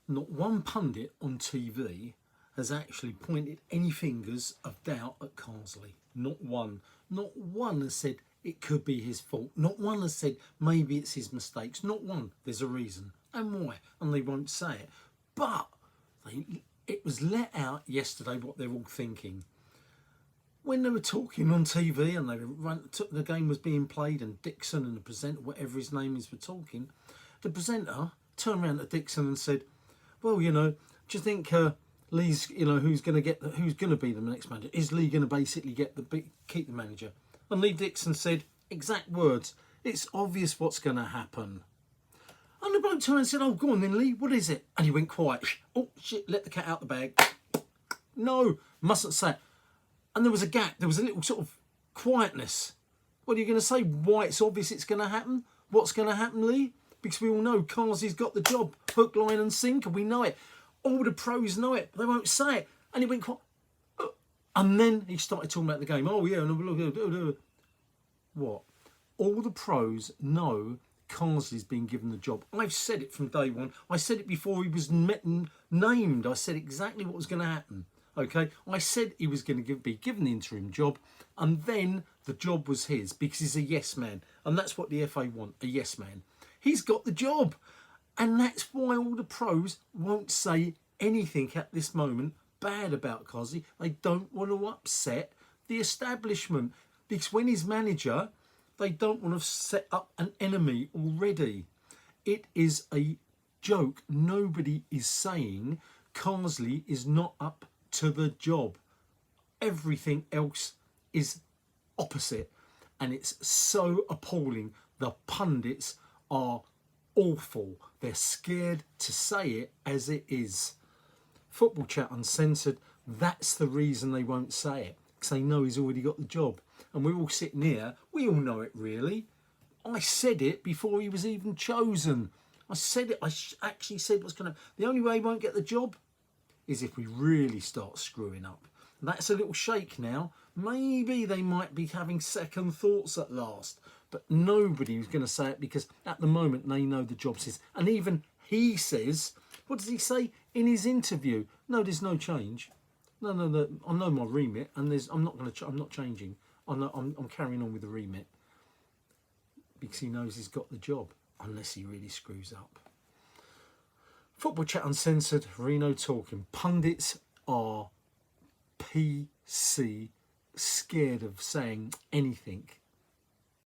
Not one pundit on TV has actually pointed any fingers of doubt at Carsley. Not one. Not one has said it could be his fault. Not one has said maybe it's his mistakes. Not one. There's a reason. And why? And they won't say it. But it was let out yesterday what they're all thinking. When they were talking on TV and the game was being played and Dixon and the presenter, whatever his name is, were talking, the presenter turned around to Dixon and said, well, you know, do you think Lee's, you know, who's going to be the next manager? Is Lee going to basically keep the manager? And Lee Dixon said, exact words, it's obvious what's going to happen. And the bloke turned and said, oh, go on then, Lee, what is it? And he went quiet. Oh, shit, let the cat out the bag. No, mustn't say it. And there was a gap. There was a little sort of quietness. What are you going to say? Why it's obvious it's going to happen? What's going to happen, Lee? Because we all know Carsley's got the job. Hook, line and sinker. We know it. All the pros know it. But they won't say it. And he went quiet. And then he started talking about the game. Oh, yeah. What? All the pros know Carsley's been given the job. I've said it from day one. I said it before he was named. I said exactly what was going to happen. Okay, I said he was going to be given the interim job, and then the job was his because he's a yes man, and that's what the FA want, a yes man. He's got the job, and that's why all the pros won't say anything at this moment bad about Carsley. They don't want to upset the establishment because when he's manager, they don't want to set up an enemy already. It is a joke. Nobody is saying Carsley is not up to the job. Everything else is opposite, and it's so appalling. The pundits are awful. They're scared to say it as it is. Football Chat Uncensored, that's the reason they won't say it, because they know he's already got the job. And we're all sitting here, we all know it really. I said it before he was even chosen. I said it, I actually said what's going to, the only way he won't get the job is if we really start screwing up. That's a little shake now. Maybe they might be having second thoughts at last, but nobody was going to say it because at the moment they know the job's his. And even he says, what does he say in his interview? No, there's no change. No, I know my remit, and I'm not changing. I'm carrying on with the remit because he knows he's got the job, unless he really screws up. Football Chat Uncensored, Reno talking. Pundits are PC, scared of saying anything